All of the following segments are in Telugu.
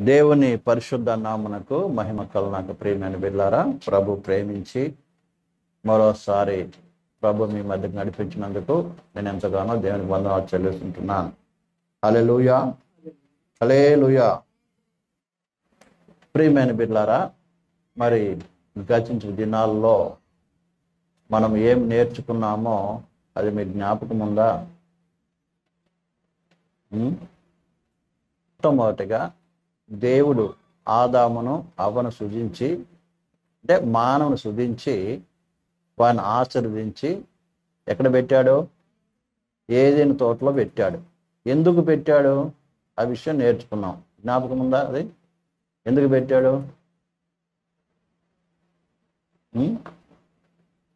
దేవుని పరిశుద్ధ నామమునకు మహిమ కలుగును. ప్రియమైన బిడ్డలారా, ప్రభు ప్రేమించి మరోసారి ప్రభు మీ మధ్యకు నడిపించినందుకు నేను ఎంతగానో దేవునికి వందనాలు చెల్లిస్తుంటున్నాను. హల్లెలూయా, హల్లెలూయా. ప్రియమైన బిడ్డలారా, మరి గతించిన దినాల్లో మనం ఏం నేర్చుకున్నామో అది మీకు జ్ఞాపకం ఉందా? మొట్టమొదటిగా దేవుడు ఆదామును అవ్వను సృజించి, అంటే మానవుని సృజించి వారిని ఆశీర్వదించి ఎక్కడ పెట్టాడు? ఏదైనా తోటలో పెట్టాడు. ఎందుకు పెట్టాడు? ఆ విషయం నేర్చుకున్నాం. జ్ఞాపకం ఉందా? అది ఎందుకు పెట్టాడు?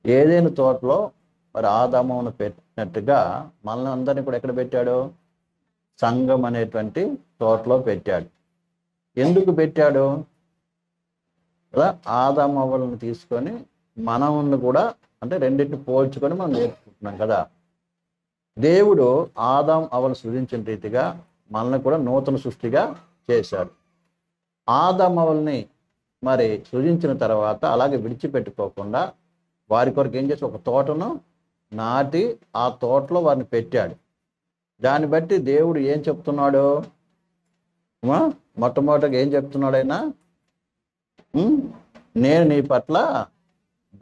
ఏదైనా తోటలో మరి ఆదామును పెట్టినట్టుగా మనల్ని అందరినీ కూడా ఎక్కడ పెట్టాడు? సంఘం అనేటువంటి తోటలో పెట్టాడు. ఎందుకు పెట్టాడు? కదా, ఆదాము అవ్వలను తీసుకొని మనల్ని కూడా, అంటే రెండింటిని పోల్చుకొని మనం నేర్చుకుంటున్నాం కదా. దేవుడు ఆదాం అవ్వను సృజించిన రీతిగా మనల్ని కూడా నూతన సృష్టిగా చేశాడు. ఆదాం అవ్వల్ని మరి సృజించిన తర్వాత అలాగే విడిచిపెట్టుకోకుండా వారి కొరకు ఏం చేసి ఒక తోటను నాటి ఆ తోటలో వారిని పెట్టాడు. దాన్ని బట్టి దేవుడు ఏం చెప్తున్నాడు? మొట్టమొదటిగా ఏం చెప్తున్నాడు? అయినా నేను నీ పట్ల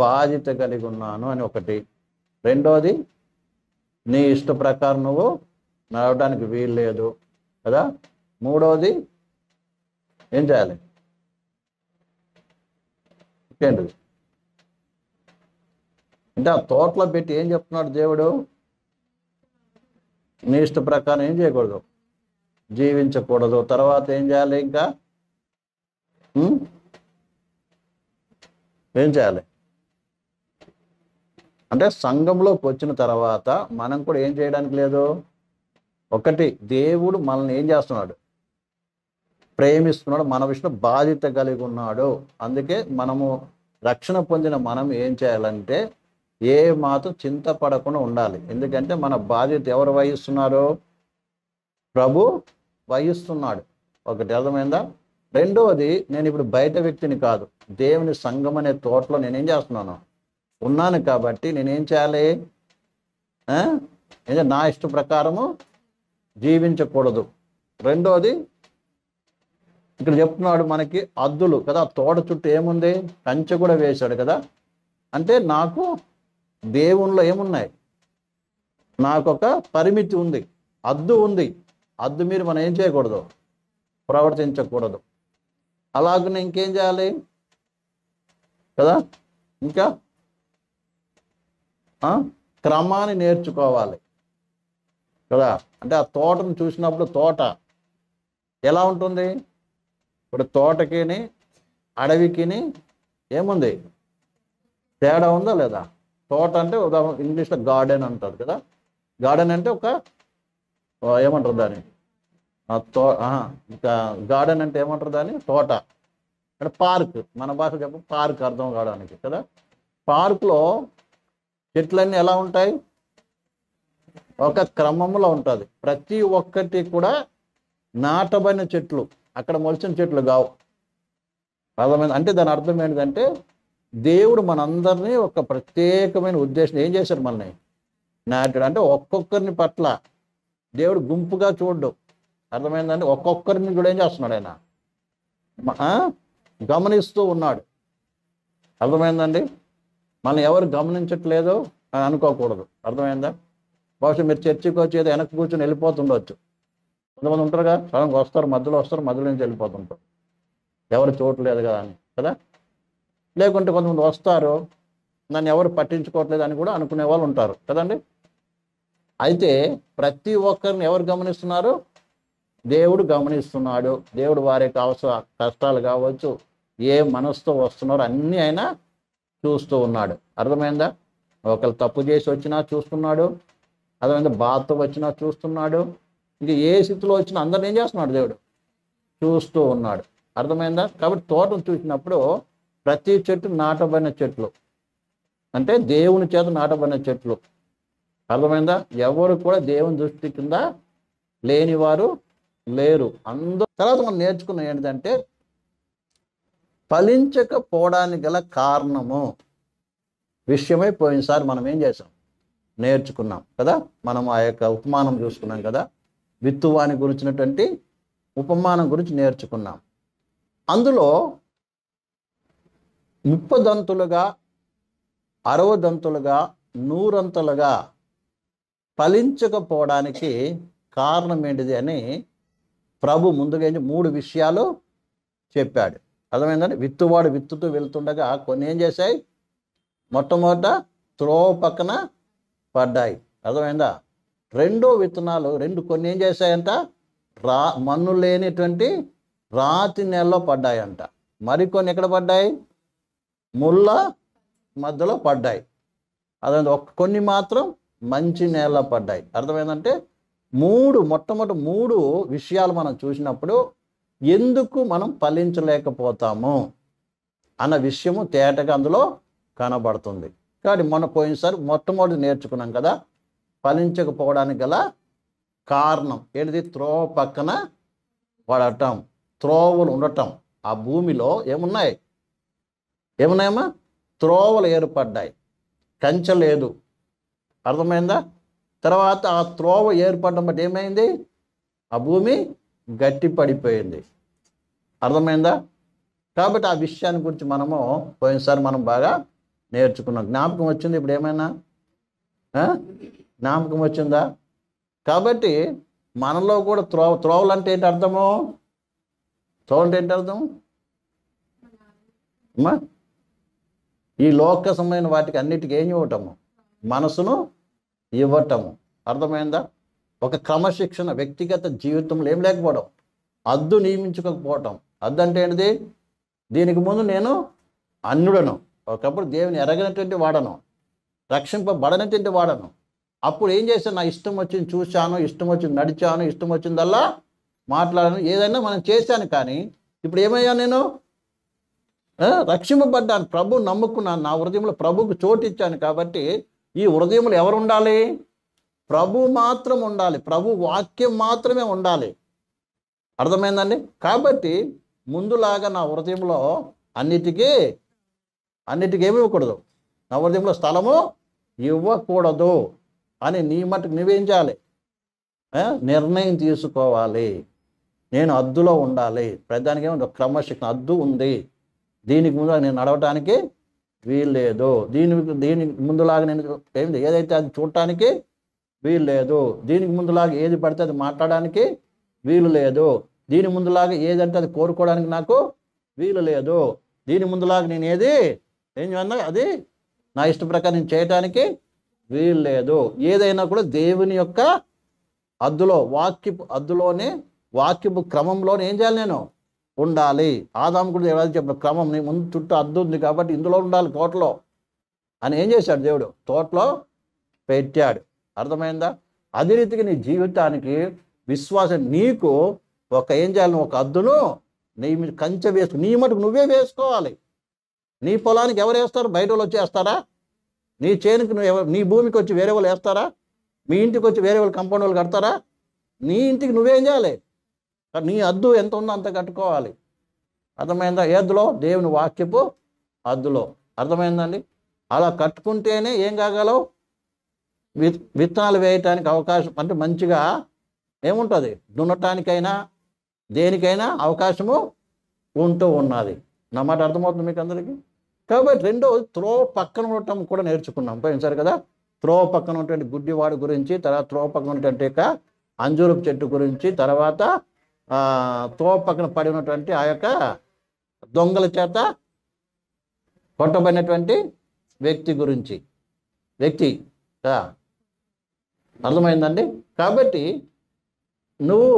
బాధ్యత కలిగి ఉన్నాను అని ఒకటి. రెండోది, నీ ఇష్ట ప్రకారం నువ్వు నడవడానికి వీలు లేదు కదా. మూడోది ఏం చేయాలి? ఇంకేంటిది? అంటే ఆ తోటలో పెట్టి ఏం చెప్తున్నాడు దేవుడు? నీ ఇష్ట ప్రకారం ఏం చేయకూడదు, జీవించకూడదు. తర్వాత ఏం చేయాలి? ఇంకా ఏం చేయాలి? అంటే సంఘంలోకి వచ్చిన తర్వాత మనం కూడా ఏం చేయడానికి లేదు. ఒకటి, దేవుడు మనల్ని ఏం చేస్తున్నాడు? ప్రేమిస్తున్నాడు, మన విషయంలో బాధ్యత కలిగి ఉన్నాడు. అందుకే మనము రక్షణ పొందిన మనం ఏం చేయాలంటే ఏ మాత్రం చింతపడకుండా ఉండాలి. ఎందుకంటే మన బాధ్యత ఎవరు వహిస్తున్నారు? ప్రభు వహిస్తున్నాడు. ఒకటి అర్థమైందా? రెండవది, నేను ఇప్పుడు బయట వ్యక్తిని కాదు, దేవుని సంఘం అనే తోటలో నేనేం చేస్తున్నాను? ఉన్నాను. కాబట్టి నేనేం చేయాలి? నా ఇష్ట ప్రకారము జీవించకూడదు. రెండోది, ఇక్కడ చెప్తున్నాడు మనకి హద్దులు కదా. తోట చుట్టూ ఏముంది? కంచె కూడా వేశాడు కదా. అంటే నాకు దేవునిలో ఏమున్నాయి? నాకు ఒక పరిమితి ఉంది, హద్దు ఉంది. హద్దు మీరు మనం ఏం చేయకూడదు? ప్రవర్తించకూడదు. అలాగనే ఇంకేం చేయాలి కదా? ఇంకా క్రమాన్ని నేర్చుకోవాలి కదా. అంటే ఆ తోటను చూసినప్పుడు తోట ఎలా ఉంటుంది? ఇప్పుడు తోటకిని అడవికిని ఏముంది? తేడా ఉందా లేదా? తోట అంటే ఉదాహరణ ఇంగ్లీష్లో గార్డెన్ అంటారు కదా. గార్డెన్ అంటే ఒక ఏమంటారు దాన్ని? ఇంకా గార్డెన్ అంటే ఏమంటారు దాన్ని? తోట. అంటే పార్క్, మన భాష చెప్పు, పార్క్ అర్థం కావడానికి కదా. పార్కులో చెట్లన్నీ ఎలా ఉంటాయి? ఒక క్రమంలో ఉంటుంది. ప్రతి ఒక్కటి కూడా నాటబడిన చెట్లు, అక్కడ మొలిచిన చెట్లు కావు. అర్థమైంది? అంటే దాని అర్థం ఏంటంటే దేవుడు మనందరినీ ఒక ప్రత్యేకమైన ఉద్దేశం ఏం చేశాడు? మనల్ని నాటాడు. అంటే ఒక్కొక్కరిని పట్ల దేవుడు గుంపుగా చూడ్డు. అర్థమైందండి? ఒక్కొక్కరిని కూడా ఏం చేస్తున్నాడు? ఆయన గమనిస్తూ ఉన్నాడు. అర్థమైందండి? మనం ఎవరు గమనించట్లేదు అని అనుకోకూడదు. అర్థమైందా? బహుశా మీరు చర్చికి వచ్చి ఏదో వెనక్కి కూర్చొని వెళ్ళిపోతుండొచ్చు. కొంతమంది ఉంటారుగా, సడన్గా వస్తారు, మధ్యలో నుంచి వెళ్ళిపోతుంటారు, ఎవరు చూడలేదు కదా అని కదా. లేకుంటే కొంతమంది వస్తారు, నన్ను ఎవరు పట్టించుకోవట్లేదు అని కూడా అనుకునే వాళ్ళు ఉంటారు కదండి. అయితే ప్రతి ఒక్కరిని ఎవరు గమనిస్తున్నారు? దేవుడు గమనిస్తున్నాడు. దేవుడు వారి యొక్క కష్టాలు కావచ్చు, ఏ మనసుతో వస్తున్నారో అన్నీ ఆయన చూస్తూ ఉన్నాడు. అర్థమైందా? ఒకళ్ళు తప్పు చేసి వచ్చినా చూస్తున్నాడు. అర్థమైందా? బాధతో వచ్చినా చూస్తున్నాడు. ఇంక ఏ స్థితిలో వచ్చినా అందరిని ఏం చేస్తున్నాడు? దేవుడు చూస్తూ ఉన్నాడు. అర్థమైందా? కాబట్టి తోటను చూసినప్పుడు ప్రతి చెట్టు నాటబడిన చెట్లు, అంటే దేవుని చేత నాటబడిన చెట్లు. అర్థమైందా? ఎవరు కూడా దేవుని దృష్టి కింద లేనివారు లేరు. అందరూ తర్వాత మనం నేర్చుకున్నాం ఏంటంటే ఫలించకపోవడానికి గల కారణము విషయమై పోయినసారి మనం ఏం చేసాం, నేర్చుకున్నాం కదా. మనం ఆ యొక్క ఉపమానం చూసుకున్నాం కదా, విత్తువాని గురించినటువంటి ఉపమానం గురించి నేర్చుకున్నాం. అందులో 30 దంతులుగా 60 దంతులుగా 100 అంతలుగా ఫలించకపోవడానికి కారణం ఏంటిది అని ప్రభు ముందుగా 3 విషయాలు చెప్పాడు. అర్థమైందండి. విత్తువాడు విత్తుతూ వెళ్తుండగా కొన్ని ఏం చేశాయి, మొట్టమొదట త్రోవ పక్కన పడ్డాయి. అర్థమైందా. రెండో విత్తనాలు కొన్ని ఏం చేశాయంట, మన్ను లేనిటువంటి రాతి నేలలో పడ్డాయంట. మరికొన్ని ఎక్కడ పడ్డాయి, ముళ్ళ మధ్యలో పడ్డాయి. అదే కొన్ని మాత్రం మంచి నేలలో పడ్డాయి. అర్థమైందంటే మొట్టమొదటి 3 విషయాలు మనం చూసినప్పుడు ఎందుకు మనం ఫలించలేకపోతాము అన్న విషయము తేటగా అందులో కనబడుతుంది. కాబట్టి మొన్న పోయినసారి మొట్టమొదటి నేర్చుకున్నాం కదా, ఫలించకపోవడానికి గల కారణం ఏంటిది, త్రోవ పక్కన పడటం, త్రోవలు ఉండటం. ఆ భూమిలో ఏమున్నాయమ్మా, త్రోవలు ఏర్పడ్డాయి, కంచె లేదు. అర్థమైందా. తర్వాత ఆ త్రోవ ఏర్పడడం బట్టి ఏమైంది, ఆ భూమి గట్టి పడిపోయింది. అర్థమైందా. కాబట్టి ఆ విషయాన్ని గురించి మనము పోయినసారి మనం బాగా నేర్చుకున్నాం. జ్ఞాపకం వచ్చింది ఇప్పుడు ఏమైనా, జ్ఞాపకం వచ్చిందా. కాబట్టి మనలో కూడా త్రోవలు అంటే ఏంటి అర్థము, త్రోవలు అంటే ఏంటి అర్థం అమ్మా, ఈ లోక సంబంధమైన వాటికి అన్నిటికీ ఏం ఇవ్వటము, మనసును ఇవ్వటము. అర్థమైందా. ఒక క్రమశిక్షణ వ్యక్తిగత జీవితంలో ఏం లేకపోవడం, అద్దు నియమించుకోకపోవటం. అద్దు అంటే ఏంటిది, దీనికి ముందు నేను అన్యుడను, ఒకప్పుడు దేవుని ఎరగనటువంటి వాడను, రక్షింపబడనటువంటి వాడను. అప్పుడు ఏం చేశాను, నా ఇష్టం వచ్చింది చూశాను, ఇష్టం వచ్చింది నడిచాను, ఇష్టం వచ్చిందల్లా మాట్లాడాను, ఏదైనా మనం చేశాను. కానీ ఇప్పుడు ఏమయ్యాను, నేను రక్షింపబడ్డాను, ప్రభు నమ్ముకున్నాను, నా హృదయంలో ప్రభుకు చోటు ఇచ్చాను. కాబట్టి ఈ హృదయంలో ఎవరు ఉండాలి, ప్రభు మాత్రం ఉండాలి, ప్రభు వాక్యం మాత్రమే ఉండాలి. అర్థమైందండి. కాబట్టి ముందులాగా నా హృదయంలో అన్నిటికీ ఏమి ఇవ్వకూడదు, నా హృదయంలో స్థలము ఇవ్వకూడదు అని నీ మటుకు నువ్వేం చేయాలి, నిర్ణయం తీసుకోవాలి. నేను అద్దులో ఉండాలి. ప్రధానికి ఏమో క్రమశిక్షణ, అద్దు ఉంది, దీనికి ముందు నేను నడవటానికి వీల్లేదు, దీనికి ముందులాగా నేను ఏంటి ఏదైతే అది చూడటానికి వీలు లేదు, దీనికి ముందులాగా ఏది పడితే అది మాట్లాడడానికి వీలు లేదు, దీని ముందులాగా ఏదంటే అది కోరుకోవడానికి నాకు వీలు లేదు, దీని ముందులాగా నేను ఏం చేయాలి అది నా ఇష్ట ప్రకారం నేను చేయటానికి వీలు లేదు. ఏదైనా కూడా దేవుని యొక్క అద్దులో, అద్దులోనే వాక్యపు క్రమంలోనే ఏం చేయాలి, నేను ఉండాలి. ఆదాము కూడా దేవుడు చెప్పిన క్రమం, నీ ముందు చుట్టూ అద్దు ఉంది కాబట్టి ఇందులో ఉండాలి తోటలో అని ఏం చేశాడు, దేవుడు తోటలో పెట్టాడు. అర్థమైందా. అదే రీతిగా నీ జీవితానికి విశ్వాసం, నీకు ఏం చేయాలి, ఒక అద్దును నీ కంచె వేసుకు, నీ మటుకు నువ్వే వేసుకోవాలి. నీ పొలానికి ఎవరు వేస్తారు, బయట వాళ్ళు వచ్చి వేస్తారా, నీ చేనుకి నీ భూమికి వచ్చి వేరే వాళ్ళు వేస్తారా, మీ ఇంటికి వచ్చి వేరే వాళ్ళు కంపౌండ్ వాళ్ళు కడతారా, నీ ఇంటికి నువ్వేం చేయాలి, నీ అద్దు ఎంత ఉందో అంత కట్టుకోవాలి. అర్థమైందా. ఏద్దులో, దేవుని వాక్యపు అద్దులో. అర్థమైందండి. అలా కట్టుకుంటేనే ఏం కాగలవు, విత్తనాలు వేయటానికి అవకాశం, అంటే మంచిగా ఏముంటుంది, దున్నటానికైనా దేనికైనా అవకాశము ఉంటూ ఉన్నది. నా మాట అర్థమవుతుంది మీకు అందరికీ. కాబట్టి రెండో త్రోవ పక్కన ఉండటం కూడా నేర్చుకున్నాం పోయినసారి కదా. త్రోవ పక్కన ఉన్నటువంటి గుడ్డివాడు గురించి, తర్వాత త్రోవ పక్కన ఉన్నటువంటి అంజూరపు చెట్టు గురించి, తర్వాత త్రోవ పక్కన పడి ఉన్నటువంటి ఆ యొక్క దొంగల చేత కొట్టబడినటువంటి వ్యక్తి గురించి. కదా, అర్థమైందండి. కాబట్టి నువ్వు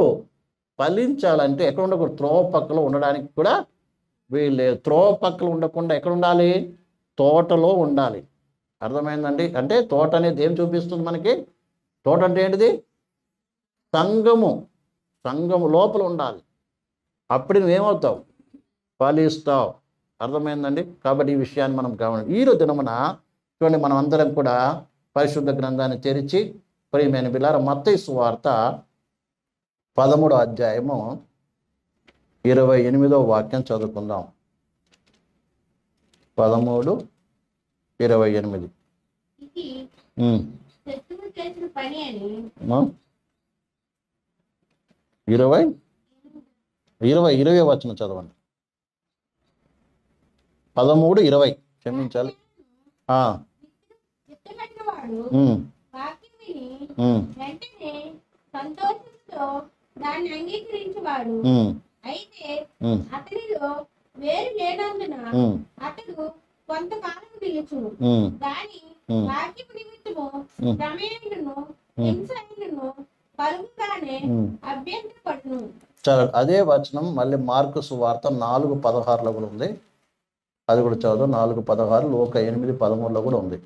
ఫలించాలంటే ఎక్కడ ఉండకూడదు, త్రోవ పక్కలో ఉండడానికి కూడా వీళ్ళు. త్రోవ పక్కలో ఉండకుండా ఎక్కడ ఉండాలి, తోటలో ఉండాలి. అర్థమైందండి. అంటే తోట అనేది ఏం చూపిస్తుంది మనకి, తోట అంటే ఏంటిది, సంఘము లోపల ఉండాలి. అప్పుడు నువ్వేమవుతావు, ఫలిస్తావు. అర్థమైందండి. కాబట్టి ఈ విషయాన్ని మనం గమనించాలి. ఈరోజు దినమున చూడండి, మనం అందరం కూడా పరిశుద్ధ గ్రంథాన్ని తెరిచి, ప్రియమైన బిడ్డలారా, మత్తయి సువార్త 13వ అధ్యాయము 28వ వాక్యం చదువుకుందాం. 13:28. ఇరవై 20 వచనం చదవండి. 13:20 క్షమించాలి. దాన్ని అంగీకరించేవాడు అయితే అతనిలో వేరు లేనందున అతడు కొంతకాలం నిలుచును. దాని వాక్యము నిమిత్తము ప్రమేయమును హింసను కలుగుగానే అభ్యంతరపడును. చాలా అదే వచనం మళ్ళీ మార్కు సువార్త 4:16 కూడా ఉంది. అది కూడా చదువు. 4:16, లోక 8:13 కూడా ఉంది.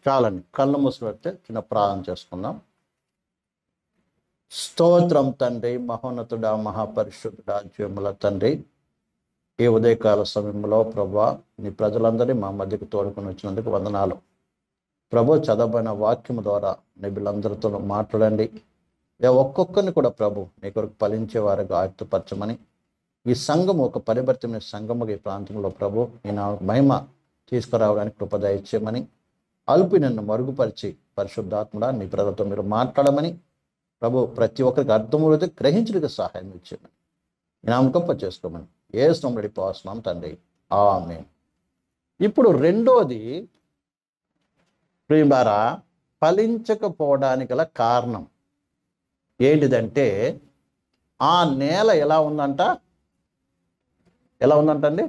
చాలండి, కళ్ళు మూసి పెడితే చిన్న ప్రార్థన చేసుకుందాం. స్తోత్రం తండ్రి, మహోన్నతుడా, మహాపరిశుద్ధుడా, జీవముల తండ్రి, ఈ ఉదయకాల సమయంలో ప్రభువా నీ ప్రజలందరినీ మా మధ్యకు తోడుకొని వచ్చినందుకు వందనాలు. ప్రభు చదవబడిన వాక్యము ద్వారా నీ బిడ్డలందరితో మాట్లాడండి. ఒక్కొక్కరిని కూడా ప్రభు నీ కొరకు ఫలించే వారికి ఆయుక్తపరచమని, ఈ సంఘము ఒక పరివర్తమైన సంఘముగా ఈ ప్రాంతంలో ప్రభు నీ నా మహిమ తీసుకురావడానికి కృప దయచేయమని, అల్పి నన్ను మరుగుపరిచి పరిశుద్ధాత్ముడా నీ ప్రజలతో మీరు మాట్లాడమని ప్రభు ప్రతి ఒక్కరికి అర్థమవుతే గ్రహించడానికి సహాయం ఇచ్చేయమని నామకప్ప చేసుకోమని యేసు నడిపోస్తున్నాం తండ్రి, ఆమేన్. ఇప్పుడు రెండోది ప్రియులారా, ఫలించకపోవడానికి గల కారణం ఏంటిదంటే ఆ నేల ఎలా ఉందంట అండి?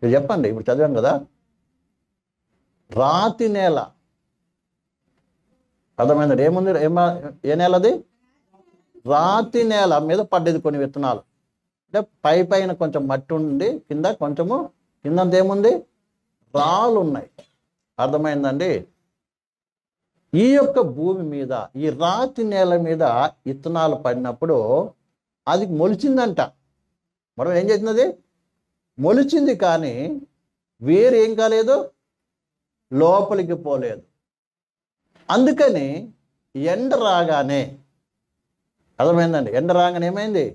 మీరు చెప్పండి. ఇప్పుడు చదివాం కదా, రాతి నేల. అర్థమైందండి? ఏముంది? ఏ నేలది? రాతి నేల మీద పడ్డది కొన్ని విత్తనాలు. అంటే పైన కొంచెం మట్టి ఉండి కింద కొంచెము కిందంత ఏముంది? రాళ్ళు ఉన్నాయి. అర్థమైందండి? ఈ యొక్క భూమి మీద ఈ రాతి నేల మీద విత్తనాలు పడినప్పుడు అది మొలిచిందంట. మనం ఏం చేసినది? మొలిచింది, కానీ వేరు ఏం కాలేదు, లోపలికి పోలేదు. అందుకని ఎండ రాగానే, అర్థమైందండి, ఎండ రాగానే ఏమైంది?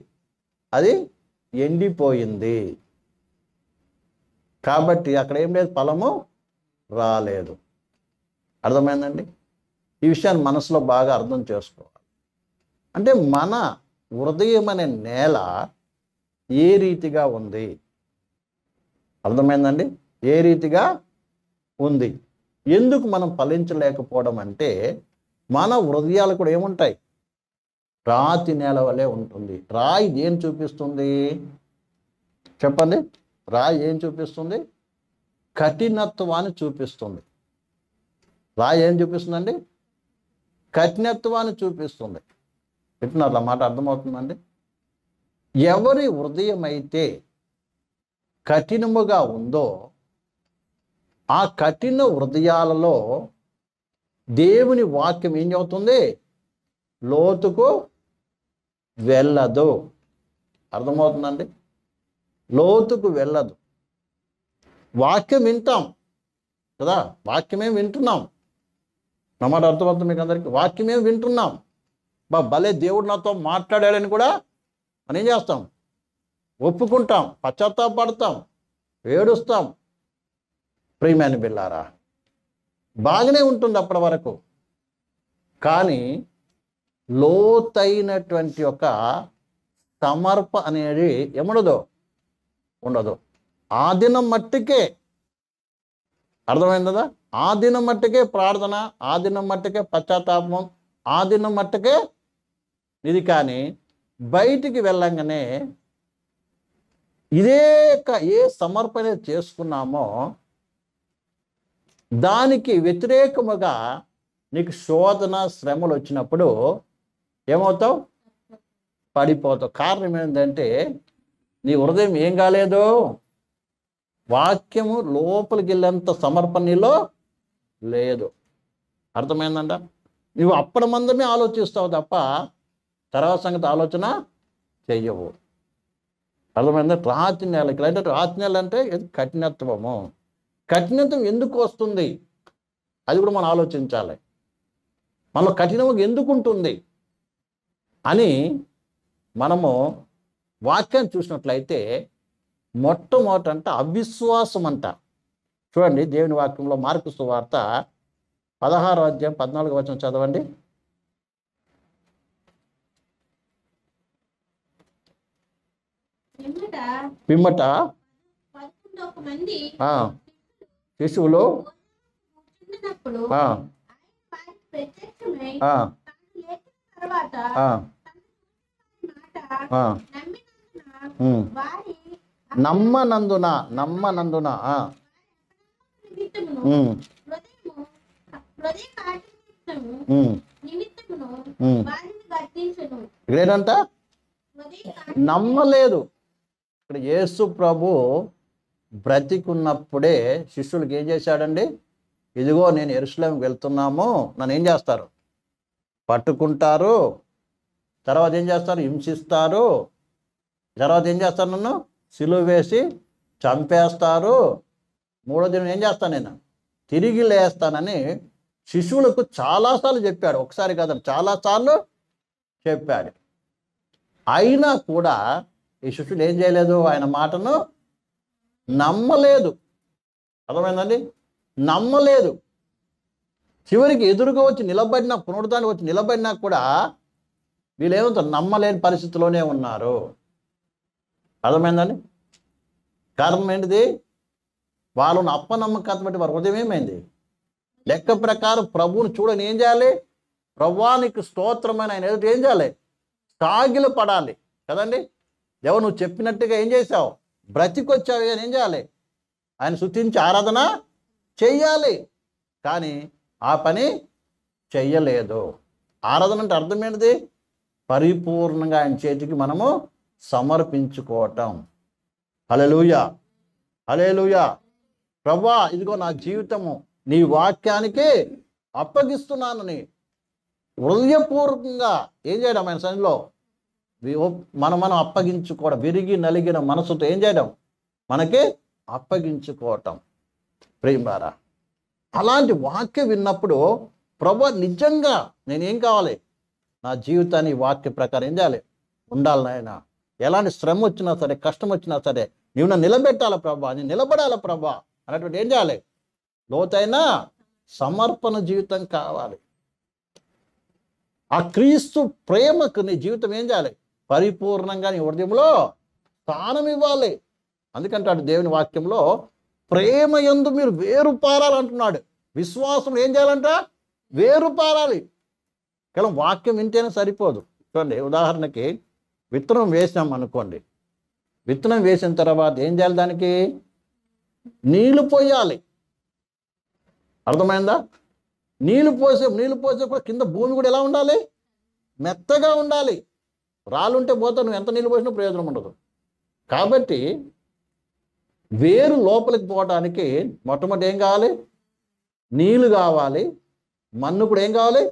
అది ఎండిపోయింది. కాబట్టి అక్కడ ఏం లేదు, ఫలము రాలేదు. అర్థమైందండి? ఈ విషయాన్ని మనసులో బాగా అర్థం చేసుకోవాలి. అంటే మన హృదయం అనే నేల ఏ రీతిగా ఉంది? అర్థమైందండి? ఏ రీతిగా ఉంది? ఎందుకు మనం ఫలించలేకపోవడం అంటే మన హృదయాలు కూడా ఏముంటాయి? రాతి నేల వలె ఉంటుంది. రాయి ఏం చూపిస్తుంది చెప్పండి? రాయి ఏం చూపిస్తుంది? కఠినత్వాన్ని చూపిస్తుంది. రాయి ఏం చూపిస్తుందండి? కఠినత్వాన్ని చూపిస్తుంది. వింటున్నారు మాట? అర్థమవుతుందండి? ఎవరి హృదయం అయితే కఠినముగా ఉందో ఆ కఠిన హృదయాలలో దేవుని వాక్యం ఏం అవుతుంది? లోతుకు వెళ్ళదు. అర్థమవుతుందండి? లోతుకు వెళ్ళదు. వాక్యం వింటాం కదా, వాక్యమే వింటున్నాం. నమాట అర్థమవుతుంది మీకు అందరికీ? వాక్యమే వింటున్నాం. భలే దేవుడు నాతో మాట్లాడాడని కూడా మనం ఏం చేస్తాం? ఒప్పుకుంటాం, పశ్చాత్తాపడతాం, ఏడుస్తాం. ప్రియమైన బిళ్ళారా, బాగానే ఉంటుంది అప్పటి వరకు. కానీ లోతైనటువంటి ఒక సమర్ప అనేది ఏముండదు, ఉండదు. ఆ దినం మట్టికే, అర్థమైంది కదా, ఆ దినం మట్టికే ప్రార్థన, ఆ దినం మట్టికే పశ్చాత్తాపం, ఆ దినం మట్టుకే ఇది. కానీ బయటికి వెళ్ళంగానే ఏ సమర్పణ చేసుకున్నామో దానికి వ్యతిరేకముగా నీకు శోధన శ్రమలు వచ్చినప్పుడు ఏమవుతావు? పడిపోతావు. కారణం ఏంటంటే నీ హృదయం ఏం కాలేదు, వాక్యము లోపలికి వెళ్ళేంత సమర్పణలో లేదు. అర్థమైందంట? నువ్వు అప్పటి మందమే ఆలోచిస్తావు తప్ప తర్వాత సంగతి ఆలోచన చెయ్యవు. అర్థమైందా? రాతి నెల ఇక్కడ రాతి నెల అంటే కఠినత్వము. కఠినత్వం ఎందుకు వస్తుంది అది కూడా మనం ఆలోచించాలి. మనలో కఠినంగా ఎందుకు ఉంటుంది అని మనము వాక్యాన్ని చూసినట్లయితే మొట్టమొదటంట అవిశ్వాసం అంట. చూడండి దేవుని వాక్యంలో మార్కు సువార్త 16వ అధ్యాయం 14వ వచనం చదవండి. పిమ్మట శిశువులు నమ్మనందున ఇక్కడేంట నమ్మలేదు. ఇక్కడ యేసు ప్రభు బ్రతికున్నప్పుడే శిష్యులకు ఏం చేశాడండి? ఇదిగో నేను యెరూషలేముకి వెళ్తున్నాము, నన్ను ఏం చేస్తారు? పట్టుకుంటారు, తర్వాత ఏం చేస్తారు? హింసిస్తారు, తర్వాత ఏం చేస్తారు? నన్ను సిలువ వేసి చంపేస్తారు, మూడో దినం ఏం చేస్తాను? నేను తిరిగి లేస్తానని శిశువులకు చాలాసార్లు చెప్పాడు. ఒకసారి కాదు, చాలాసార్లు చెప్పాడు. అయినా కూడా ఈ శిష్యులు ఏం చేయలేదు? ఆయన మాటను నమ్మలేదు. అర్థమైందండి? నమ్మలేదు. చివరికి ఎదురుగా వచ్చి నిలబడినా, పునరుద్ధానికి వచ్చి నిలబడినా కూడా వీళ్ళు ఏమవుతారు? నమ్మలేని పరిస్థితిలోనే ఉన్నారు. అర్థమైందండి? కారణం ఏంటిది? వాళ్ళని అప్పనమ్మకత బట్టి వారి హృదయం ఏమైంది? లెక్క ప్రకారం ప్రభువుని చూడని ఏం చేయాలి? ప్రభువానికి స్తోత్రమైన ఆయన ఎదుట ఏం చేయాలి? సాగిలు పడాలి కదండి. ఎవరు నువ్వు చెప్పినట్టుగా ఏం చేసావు? బ్రతికొచ్చావు అని ఏం చేయాలి? ఆయన స్తుతించి ఆరాధన చెయ్యాలి. కానీ ఆ పని చెయ్యలేదు. ఆరాధన అంటే అర్థం ఏంటిది? పరిపూర్ణంగా ఆయన చేతికి మనము సమర్పించుకోవటం. హల్లెలూయా, హల్లెలూయా. ప్రభువా, ఇదిగో నా జీవితము నీ వాక్యానికి అప్పగిస్తున్నానని హృదయపూర్వకంగా ఏం చేయడం? ఆయన సన్నిధిలో మనం అప్పగించుకోవడం, విరిగి నలిగిన మనసుతో ఏం చేయడం? మనకి అప్పగించుకోవటం. ప్రేమారా, అలాంటి వాక్యం విన్నప్పుడు ప్రభువా నిజంగా నేనేం కావాలి? నా జీవితాన్ని వాక్య ప్రకారం ఏం చేయాలి? ఉండాలి నాయన. ఎలాంటి శ్రమ వచ్చినా సరే, కష్టం వచ్చినా సరే నీవు నన్ను నిలబెట్టాలి ప్రభా, నేను నిలబడాలి ప్రభా అన్నటువంటి ఏం చేయాలి? లోతైన సమర్పణ జీవితం కావాలి. ఆ క్రీస్తు ప్రేమకు నీ జీవితం ఏం చేయాలి? పరిపూర్ణంగా నీ హృదయంలో స్థానం ఇవ్వాలి. అందుకంటాడు దేవుని వాక్యంలో, ప్రేమ యందు మీరు వేరు పారాలంటున్నాడు. విశ్వాసం ఏం చేయాలంట? వేరు పారాలి. కేవలం వాక్యం వింటేనే సరిపోదు. చూడండి, ఉదాహరణకి విత్తనం వేసాం అనుకోండి. విత్తనం వేసిన తర్వాత ఏం చేయాలి? దానికి నీళ్లు పోయాలి. అర్థమైందా? నీళ్లు పోసే కూడా కింద భూమి కూడా ఎలా ఉండాలి? మెత్తగా ఉండాలి. రాళ్ళుంటే పోతే నువ్వు ఎంత నీళ్ళు పోసినా ప్రయోజనం ఉండదు. కాబట్టి వేరు లోపలికి పోవడానికి మొట్టమొదటి ఏం కావాలి? నీళ్ళు కావాలి. మన్ను కూడా ఏం కావాలి?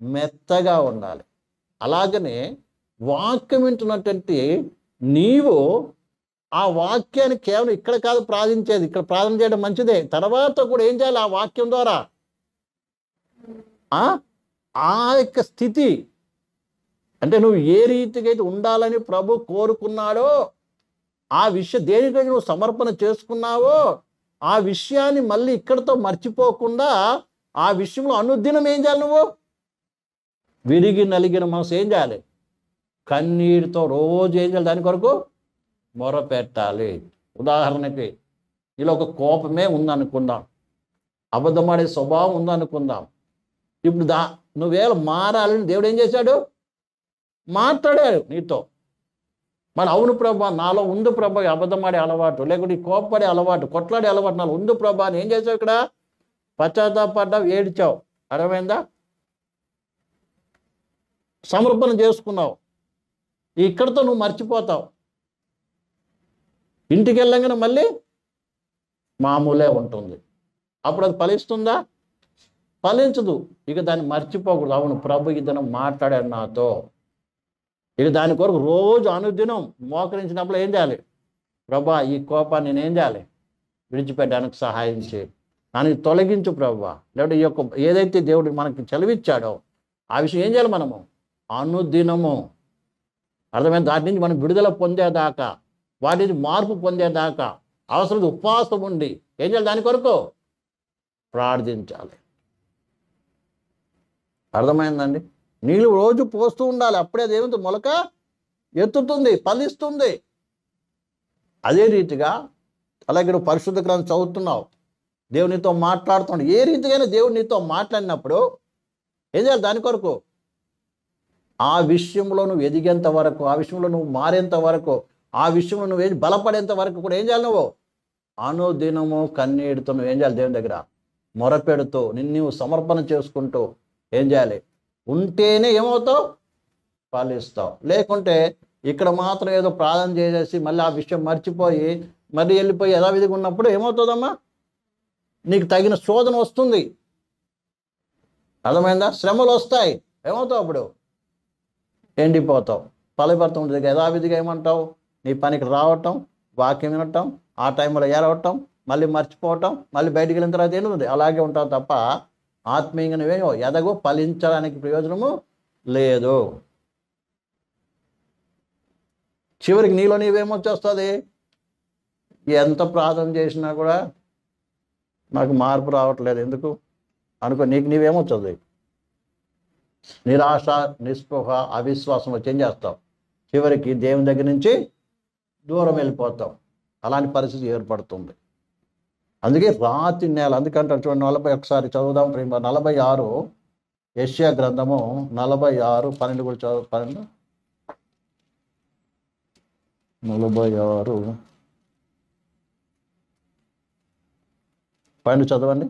మెత్తగా ఉండాలి. అలాగనే వాక్యం వింటున్నటువంటి నీవు ఆ వాక్యాన్ని కేవలం ఇక్కడ కాదు ప్రార్థించేది, ఇక్కడ ప్రార్థన చేయడం మంచిదే. తర్వాత కూడా ఏం చేయాలి? ఆ వాక్యం ద్వారా ఆ యొక్క స్థితి అంటే నువ్వు ఏ రీతిగా అయితే ఉండాలని ప్రభు కోరుకున్నాడో, ఆ విషయం దేనికైతే నువ్వు సమర్పణ చేసుకున్నావో ఆ విషయాన్ని మళ్ళీ ఇక్కడితో మర్చిపోకుండా ఆ విషయంలో అనుదినం ఏం చేయాలి? నువ్వు విరిగి నలిగిన మనసు ఏం చేయాలి? కన్నీటితో రోజు ఏం చేయాలి? దాని కొరకు మొరపెట్టాలి. ఉదాహరణకి ఇలా ఒక కోపమే ఉందనుకుందాం, అబద్ధమాడే స్వభావం ఉందనుకుందాం. ఇప్పుడు నువ్వేళ మారాలని దేవుడు ఏం చేశాడు? మాట్లాడాడు నీతో. మరి అవును ప్రభా, నాలో ఉంది ప్రభా అబద్ధమాడే అలవాటు, లేకుంటే కోపపడే అలవాటు, కొట్లాడే అలవాటు నాలో ఉంది ప్రభా అని ఏం చేసావు? ఇక్కడ పశ్చాత్తాపడ్డావు, ఏడ్చావు. అర్థమైందా? సమర్పణ చేసుకున్నావు. ఇక్కడితో నువ్వు మర్చిపోతావు. ఇంటికి వెళ్ళంగానే మళ్ళీ మామూలే ఉంటుంది. అప్పుడు అది ఫలిస్తుందా? ఫలించదు. ఇక దాన్ని మర్చిపోకూడదు. అవును, ప్రభు ఇతను మాట్లాడాడు నాతో. ఇక దాని కొరకు రోజు అనుదినం మోకరించినప్పుడు ఏం చేయాలి? ప్రభా, ఈ కోపాన్ని నేనేం చేయాలి? విడిచిపెట్టడానికి సహాయం చేయి, దానికి తొలగించు ప్రభా. లేకపోతే ఈ యొక్క ఏదైతే దేవుడు మనకి చదివిచ్చాడో ఆ విషయం ఏం చేయాలి? మనము అనుదినము, అర్థమైంది, దాటి నుంచి మనం విడుదల పొందేదాకా, వాటి నుంచి మార్పు పొందేదాకా అవసరం ఉపవాసం ఉండి ఏం చేయాలి? దాని కొరకు ప్రార్థించాలి. అర్థమైందండి? నీళ్ళు రోజు పోస్తూ ఉండాలి. అప్పుడే దేవునితో మొలక ఎత్తుతుంది, ఫలిస్తుంది. అదే రీతిగా అలాగే నువ్వు పరిశుద్ధ గ్రంథం చదువుతున్నావు, దేవునితో మాట్లాడుతున్నాడు. ఏ రీతిగానే దేవుడు నీతో మాట్లాడినప్పుడు ఏం చేయాలి? దాని కొరకు ఆ విషయంలో నువ్వు ఎదిగేంత వరకు, ఆ విషయంలో నువ్వు మారేంత వరకు, ఆ విషయంలో నువ్వు బలపడేంత వరకు కూడా ఏం చేయాలి? నువ్వు అనుదినము కన్నీటితో నువ్వు ఏం చేయాలి? దేవుని దగ్గర మొరపెడుతూ నిన్ను సమర్పణ చేసుకుంటూ ఏం చేయాలి? ఉంటేనే ఏమవుతావు? ఫలిస్తావు. లేకుంటే ఇక్కడ మాత్రం ఏదో ప్రార్థన చేసేసి మళ్ళీ ఆ విషయం మర్చిపోయి మళ్ళీ వెళ్ళిపోయి యథావిధిగా ఉన్నప్పుడు ఏమవుతుందమ్మా? నీకు తగిన శోధన వస్తుంది. అర్థమైందా? శ్రమలు వస్తాయి. ఏమవుతావు? అప్పుడు ఎండిపోతావు. ఫలభర్తం ఉంటుంది. యథావిధిగా ఏమంటావు? నీ పనికి రావటం, వాక్యం వినటం, ఆ టైంలో ఏరవటం, మళ్ళీ మర్చిపోవటం, మళ్ళీ బయటికి వెళ్ళిన తర్వాత ఏంటుంది? అలాగే ఉంటావు తప్ప ఆత్మీయంగా నువ్వేమో ఎదగో, ఫలించడానికి ప్రయోజనము లేదు. చివరికి నీలో నీవేమొచ్చేస్తుంది? ఎంత ప్రార్థన చేసినా కూడా నాకు మార్పు రావట్లేదు ఎందుకు అనుకో, నీకు నీవేమొచ్చుంది? నిరాశ, నిస్పృహ, అవిశ్వాసం వచ్చి ఏం చేస్తావు? చివరికి దేవుని దగ్గర నుంచి దూరం వెళ్ళిపోతావు. అలాంటి పరిస్థితి ఏర్పడుతుంది. అందుకే రాతి నేల, అందుకంటే చూడండి 40 ఒకసారి చదువుదాం ప్రేమ. 46 యెషయా గ్రంథము 46 12 కూడా చదువు. 12 46 12 చదవండి.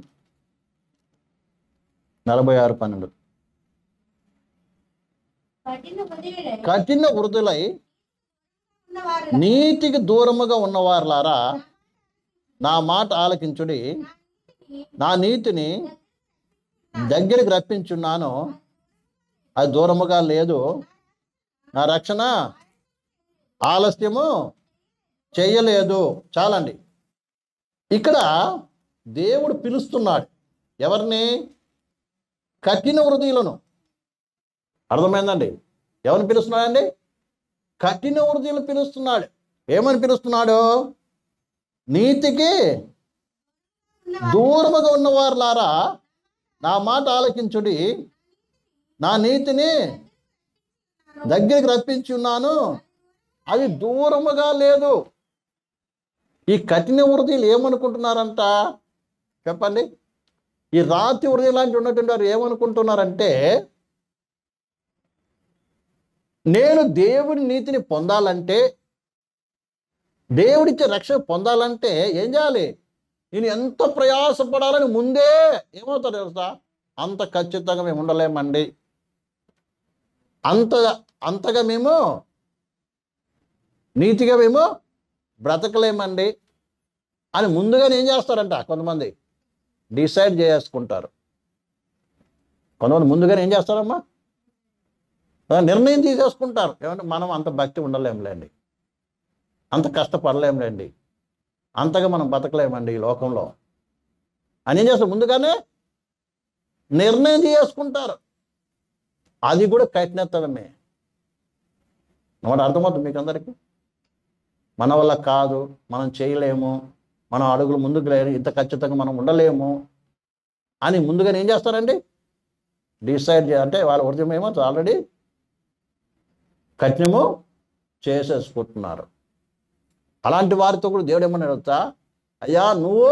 46 12. కఠిన వృద్ధులై నీతికి దూరముగా ఉన్నవారులారా, నా మాట ఆలకించుడి. నా నీతిని దగ్గరికి రప్పించున్నాను, అది దూరముగా లేదు. నా రక్షణ ఆలస్యము చేయలేదు. చాలండి. ఇక్కడ దేవుడు పిలుస్తున్నాడు ఎవరిని? కఠిన హృదయులను. అర్థమైందండి? ఎవరిని పిలుస్తున్నాడండి? కఠిన హృదయులను పిలుస్తున్నాడు. ఏమని పిలుస్తున్నాడు? నీతికి దూరముగా ఉన్నవారులారా, నా మాట ఆలకించుడి. నా నీతిని దగ్గరికి రప్పించి ఉన్నాను, అది దూరముగా లేదు. ఈ కఠిన హృదయులు ఏమనుకుంటున్నారంట చెప్పండి? ఈ రాతి హృదయం లాంటి ఉన్నటువంటి వారు ఏమనుకుంటున్నారంటే, నేను దేవుని నీతిని పొందాలంటే, దేవుడిచ్చే రక్షణ పొందాలంటే ఏం చేయాలి? నేను ఎంత ప్రయాసపడాలని ముందే ఏమవుతారు తెలుసా? అంత ఖచ్చితంగా మేము ఉండలేమండి, అంతగా మేము నీతిగా మేము బ్రతకలేమండి అని ముందుగానే ఏం చేస్తారంట కొంతమంది డిసైడ్ చేసుకుంటారు. కొంతమంది ముందుగానే ఏం చేస్తారమ్మా? నిర్ణయం తీసేసుకుంటారు. ఏమంటే మనం అంత భక్తి ఉండలేములేండి, అంత కష్టపడలేములేండి, అంతగా మనం బతకలేమండి ఈ లోకంలో అని ఏం చేస్తారు? ముందుగానే నిర్ణయం చేసుకుంటారు. అది కూడా కఠినత్వమే. మాట అర్థమవుతుంది మీకు అందరికీ? మన వల్ల కాదు, మనం చేయలేము, మనం అడుగులు ముందుకు లేరు, ఇంత ఖచ్చితంగా మనం ఉండలేము అని ముందుగానే ఏం చేస్తారండి? డిసైడ్ అంటే వాళ్ళ హృదయం ఏమో ఆల్రెడీ కఠినము చేసేసుకుంటున్నారు. అలాంటి వారితో కూడా దేవుడు ఏమని అడుగుతా? అయ్యా, నువ్వు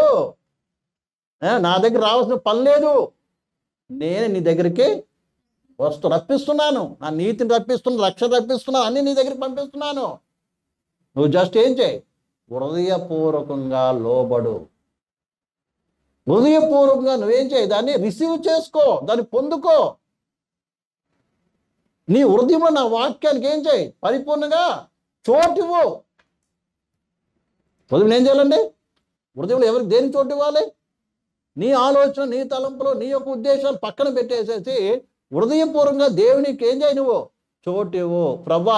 నా దగ్గర రావాల్సిన పని లేదు, నేను నీ దగ్గరికి రప్పిస్తున్నాను, నా నీతిని రప్పిస్తున్నాను, రక్షణ రప్పిస్తున్నాను, అన్ని నీ దగ్గరికి పంపిస్తున్నాను. నువ్వు జస్ట్ ఏం చేయి? హృదయపూర్వకంగా లోబడు. హృదయపూర్వకంగా నువ్వేం చేయి? దాన్ని రిసీవ్ చేసుకో, దాన్ని పొందుకో. నీ హృదయంలో నా వాక్యానికి ఏం చేయి? పరిపూర్ణంగా చోటివ్వు. హృదయం ఏం చేయాలండి? హృదయంలో ఎవరికి దేని చోటు ఇవ్వాలి? నీ ఆలోచన, నీ తలంపులు, నీ యొక్క ఉద్దేశాలు పక్కన పెట్టేసేసి హృదయపూర్వకంగా దేవునికి ఏం చేయి, నువ్వు చోటివు. ప్రభా,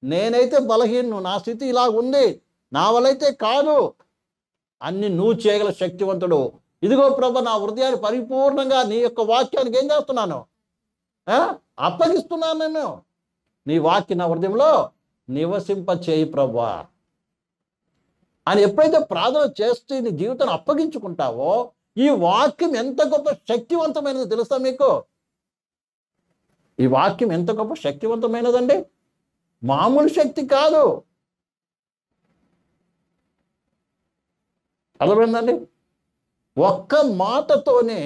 నేనైతే బలహీను, నా స్థితి ఇలా ఉంది, నా వలైతే కాదు, అన్ని నువ్వు చేయగల శక్తివంతుడు. ఇదిగో ప్రభా, నా హృదయాన్ని పరిపూర్ణంగా నీ యొక్క వాక్యానికి ఏం చేస్తున్నాను, అప్పగిస్తున్నాను. నేను నీ వాక్య నా హృదయంలో నివసింప చేయి ప్రభా అని ఎప్పుడైతే ప్రార్థన చేస్తూ నీ జీవితాన్ని అప్పగించుకుంటావో, ఈ వాక్యం ఎంత గొప్ప శక్తివంతమైనది తెలుసా మీకు? ఈ వాక్యం ఎంత గొప్ప శక్తివంతమైనదండి. మామూలు శక్తి కాదు. అర్థమైందండి? ఒక్క మాటతోనే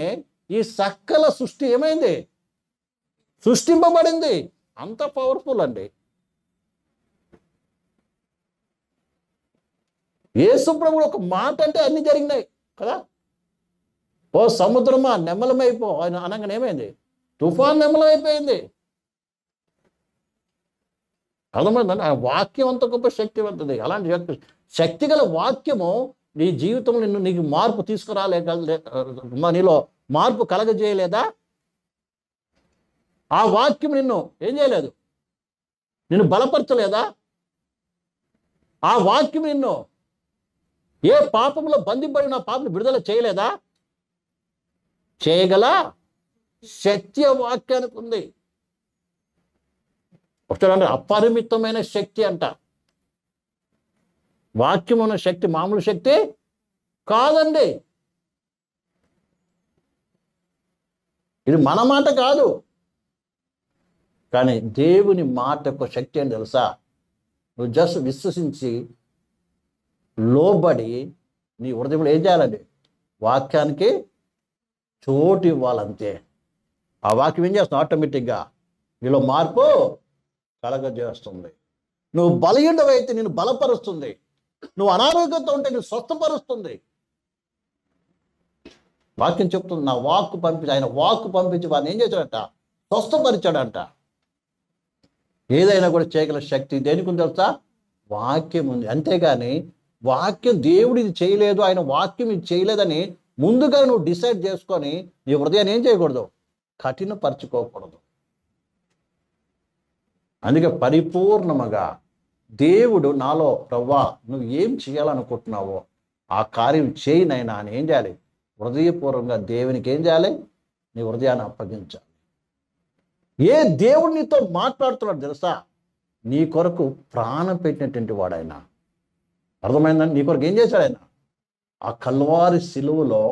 ఈ సకల సృష్టి ఏమైంది, సృష్టింపబడింది. అంత పవర్ఫుల్ అండి. యేసు ప్రభువు ఒక మాట అంటే అన్ని జరిగినాయి కదా. ఓ సముద్రమా నెమ్మలమైపో ఆయన అనగానే ఏమైంది, తుఫాన్ నెమ్మలమైపోయింది. అర్థమైందండి? ఆ వాక్యం అంత గొప్ప శక్తివంతుంది. అలాంటి శక్తిగల వాక్యము నీ జీవితంలో నీకు మార్పు నీలో మార్పు కలగజేయలేదా? ఆ వాక్యం నిన్ను ఏం చేయలేదు, నిన్ను బలపరచలేదా? ఆ వాక్యం నిన్ను ఏ పాపంలో బంధింపడిన పాపను విడుదల చేయలేదా? చేయగల శక్తి వాక్యానికి ఉంది. ఒకసారి అపరిమితమైన శక్తి అంట. వాక్యం ఉన్న శక్తి మామూలు శక్తి కాదండి. ఇది మన మాట కాదు, కానీ దేవుని మాట యొక్క శక్తి అని తెలుసా? నువ్వు జస్ట్ విశ్వసించి లోబడి నీ హృదయంలో ఏం చేయాలండి, వాక్యానికి చోటు ఇవ్వాలంతే. ఆ వాక్యం ఏం చేస్తుంది, ఆటోమేటిక్గా నీలో మార్పు కలగజేస్తుంది. నువ్వు బలహీనమైతే నిన్ను బలపరుస్తుంది, నువ్వు అనారోగ్యంతో ఉంటే నువ్వు స్వస్థపరుస్తుంది. వాక్యం చెప్తుంది, నా వాక్కు పంపించి, ఆయన వాక్కు పంపించి వారిని ఏం చేశాడంట, స్వస్థపరిచాడంట. ఏదైనా కూడా చేయగల శక్తి దేనికి ఉంది తెలుసా? వాక్యం ఉంది. అంతేగాని వాక్యం దేవుడు ఇది చేయలేదు, ఆయన వాక్యం ఇది చేయలేదని ముందుగా నువ్వు డిసైడ్ చేసుకొని నీ హృదయాన్ని ఏం చేయకూడదు, కఠినపరచుకోకూడదు. అందుకే పరిపూర్ణముగా దేవుడు నాలో ప్రవ్వా నువ్వు ఏం చేయాలనుకుంటున్నావో ఆ కార్యం చేయనైనా అని ఏం చేయాలి, హృదయపూర్వకంగా దేవునికి ఏం చేయాలి, నీ హృదయాన్ని అప్పగించాలి. ఏ దేవుడు నీతో మాట్లాడుతున్నాడు తెలుసా? నీ కొరకు ప్రాణం పెట్టినటువంటి వాడైనా. అర్థమైందని? నీ కొరకు ఏం చేశాడు ఆయన? ఆ కల్వారి సిలువలో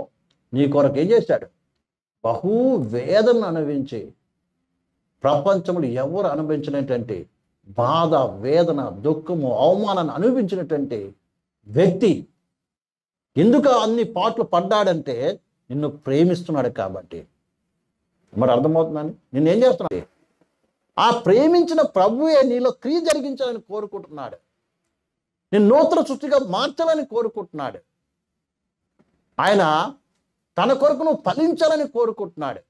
నీ కొరకు ఏం చేశాడు? బహు వేదన అనుభవించి, ప్రపంచంలో ఎవరు అనుభవించినటువంటి బాధ, వేదన, దుఃఖము, అవమానాన్ని అనుభవించినటువంటి వ్యక్తి ఎందుకు అన్ని పాటలు పడ్డాడంటే నిన్ను ప్రేమిస్తున్నాడు కాబట్టి. మరి అర్థమవుతుందని? నిన్నేం చేస్తున్నాడు? ఆ ప్రేమించిన ప్రభువే నీలో క్రియ జరిగించాలని కోరుకుంటున్నాడు. నేను నూతన సృష్టిగా మార్చాలని కోరుకుంటున్నాడు. ఆయన తన కొరకు నువ్వు ఫలించాలని కోరుకుంటున్నాడు.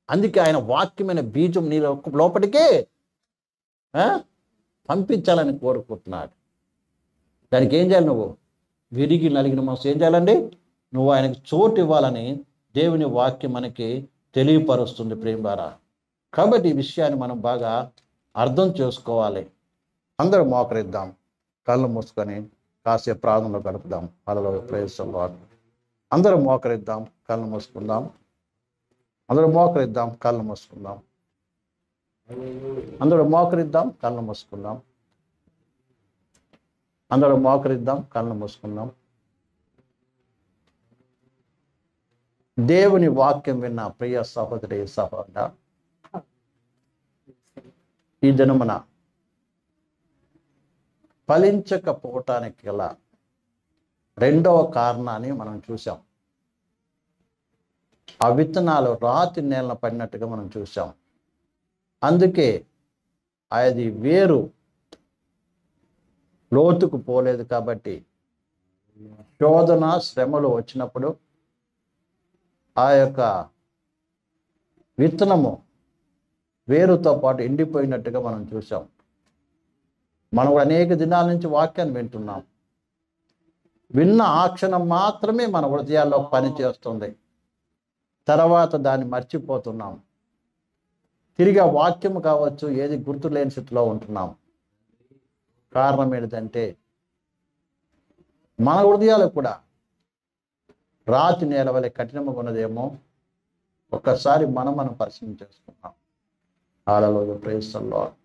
అందుకే ఆయన వాక్యమైన బీజం నీ లోపలికే పంపించాలని కోరుకుంటున్నాడు. దానికి ఏం చేయాలి? నువ్వు విరిగి నలిగిన మనసు ఏం చేయాలండి? నువ్వు ఆయనకు చోటు ఇవ్వాలని దేవుని వాక్యం మనకి తెలియపరుస్తుంది ప్రేమరా. కాబట్టి ఈ విషయాన్ని మనం బాగా అర్థం చేసుకోవాలి. అందరూ మోకరిద్దాం, కళ్ళు మూసుకొని కాసేపు ప్రార్థనలో గడుపుదాం. అలలో ప్రవేశంలో అందరూ మోకరిద్దాం, కళ్ళు మూసుకుందాం. అందరూ మోకరిద్దాం, కళ్ళు మూసుకుందాం. అందరూ మోకరిద్దాం, కళ్ళు మూసుకుందాం. అందరూ మోకరిద్దాం, కళ్ళు మూసుకుందాం. దేవుని వాక్యం విన్న ప్రియ సహోదరి సహోదర, ఈ దినమున ఫలించకపోవటానికి గల రెండవ కారణాన్ని మనం చూసాం. ఆ విత్తనాలు రాతి నేలన పడినట్టుగా మనం చూసాం. అందుకే అది వేరు లోతుకు పోలేదు. కాబట్టి శోధన, శ్రమలు వచ్చినప్పుడు ఆ యొక్క విత్తనము వేరుతో పాటు ఎండిపోయినట్టుగా మనం చూసాం. మనం అనేక దినాల నుంచి వాక్యాన్ని వింటున్నాం. విన్న ఆ క్షణం మాత్రమే మన హృదయాల్లో పని చేస్తుంది. తర్వాత దాన్ని మర్చిపోతున్నాం. తిరిగి ఆ వాక్యం కావచ్చు ఏది గుర్తు లేని స్థితిలో ఉంటున్నాం. కారణం ఏంటంటే మన హృదయాలు కూడా రాతి నేల వలె కఠినంగా ఉన్నదేమో ఒక్కసారి మనం పరిశీలన చేసుకున్నాం. హల్లెలూయా, ప్రైజ్ ది లార్డ్.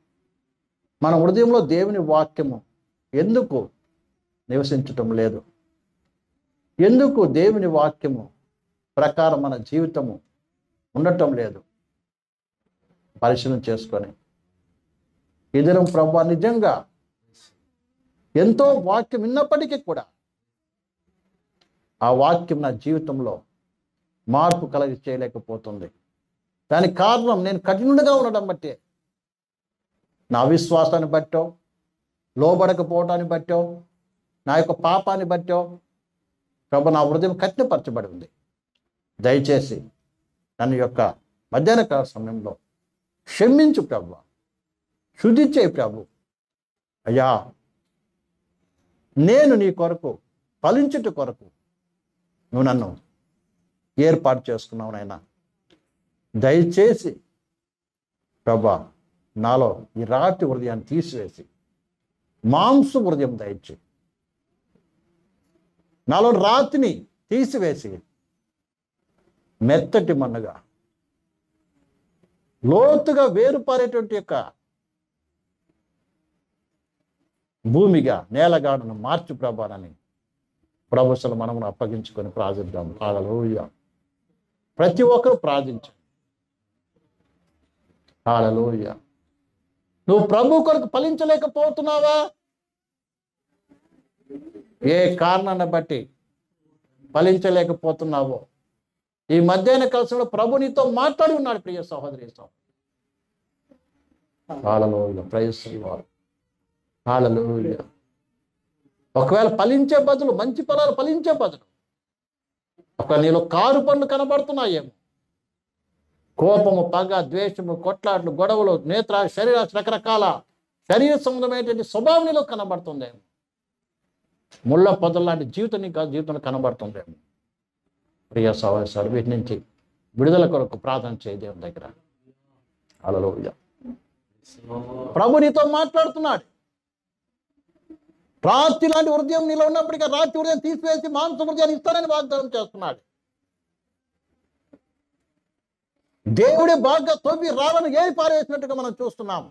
మన హృదయంలో దేవుని వాక్యము ఎందుకు నివసించటం లేదు? ఎందుకు దేవుని వాక్యము ప్రకారం మన జీవితము ఉండటం లేదు? పరిశీలన చేసుకొని ఈ దినం ప్రభువా నిజంగా ఎంతో వాక్యం విన్నప్పటికీ కూడా ఆ వాక్యం నా జీవితంలో మార్పు కలిగి చేయలేకపోతుంది. దానికి కారణం నేను కఠినుడిగా ఉండడం బట్టే, నా విశ్వాసాన్ని బట్టో, లోబడకపోవటాన్ని బట్టో, నా యొక్క పాపాన్ని బట్టో ప్రభు నా హృదయం కఠినపరచబడి ఉంది. దయచేసి నన్ను యొక్క మధ్యాహ్న కాల సమయంలో క్షమించు ప్రభు, శుద్ధి చేయి ప్రభు. అయ్యా, నేను నీ కొరకు ఫలించుట కొరకు నువ్వు నన్ను ఏర్పాటు చేసుకున్నావు నాయనా. దయచేసి ప్రభా నాలో ఈ రాతి హృదయాన్ని తీసివేసి మాంసు హృదయం దయచేయి. నాలో రాతిని తీసివేసి మెత్తటి మన్నుగా లోతుగా వేరుపారేటువంటి యొక్క భూమిగా నేలగాడును మార్చి ప్రభానని ప్రభుత్వం మనమును అప్పగించుకొని ప్రార్థిద్దాం. హల్లెలూయా. ప్రతి ఒక్కరు ప్రార్థించండి. హల్లెలూయా. నువ్వు ప్రభు కొరకు ఫలించలేకపోతున్నావా? ఏ కారణాన్ని బట్టి ఫలించలేకపోతున్నావో ఈ మధ్యాహ్న కాలంలో ప్రభు నీతో మాట్లాడి ఉన్నాడు ప్రియ సహోదరి. హల్లెలూయా, ప్రైజ్ ది లార్డ్. హల్లెలూయా. ఒకవేళ ఫలించే బదులు, మంచి ఫలాలు ఫలించే బదులు ఒకవేళ నీలో కారు పనులు కనబడుతున్నాయేమో, కోపము, పగ, ద్వేషము, కొట్లాట్లు, గొడవలు, నేత్ర, శరీర రకరకాల శరీర సంబంధమైనటువంటి స్వభావం నీలో కనబడుతుందేమో, ముళ్ళ పొదల లాంటి జీవితంలో కనబడుతుందేమో. ప్రియ సహోదరుడు, వీటి నుంచి విడుదల కొరకు ప్రార్థన చేయ దేవుని దగ్గర. హల్లెలూయా. ప్రభు నీతో మాట్లాడుతున్నాడు. రాతి లాంటి హృదయం నీలో ఉన్నప్పటికీ రాతి హృదయం తీసివేసి మాంస హృదయాన్ని ఇస్తానని వాగ్దానం చేస్తున్నాడు. దేవుడి బాగా తవ్వి రాళ్ళను ఏరి పారేసినట్టుగా మనం చూస్తున్నాం.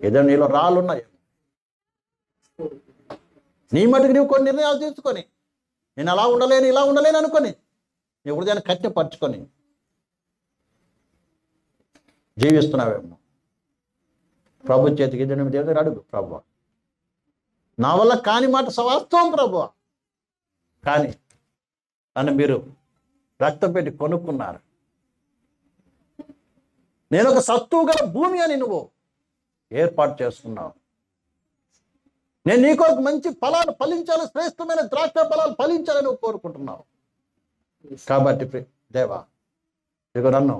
ఏదో నీలో రాళ్ళు ఉన్నాయి, నీ మటుకు నీవు కొన్ని నిర్ణయాలు తీసుకొని నేను అలా ఉండలేను ఇలా ఉండలేను అనుకొని నీ హృదయాన్ని కట్టిపరుచుకొని జీవిస్తున్నావేమో. ప్రభు చేతికి దేవుని దగ్గర అడుగు, ప్రభు నా వల్ల కాని మాట వాస్తవం ప్రభు, కానీ నన్ను మీరు రక్తం పెట్టి కొనుక్కున్నారు. నేను ఒక సత్తువు గల భూమి అని నువ్వు ఏర్పాటు చేసుకున్నావు. నేను నీ కొరకు మంచి ఫలాలు ఫలించాలి, శ్రేష్టమైన ద్రాక్ష ఫలాలు ఫలించాలని నువ్వు కోరుకుంటున్నావు. కాబట్టి దేవా, ఇదిగో నన్ను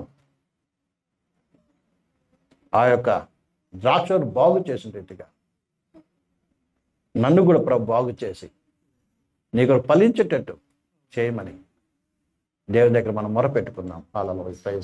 ఆ యొక్క ద్రాక్షను బాగు చేసిన రీతిగా నన్ను కూడా ప్రభు బాగు చేసి నీకు ఫలించేటట్టు చేయమని దేవుని దగ్గర మనం మొరపెట్టుకుందాం. హల్లెలూయా.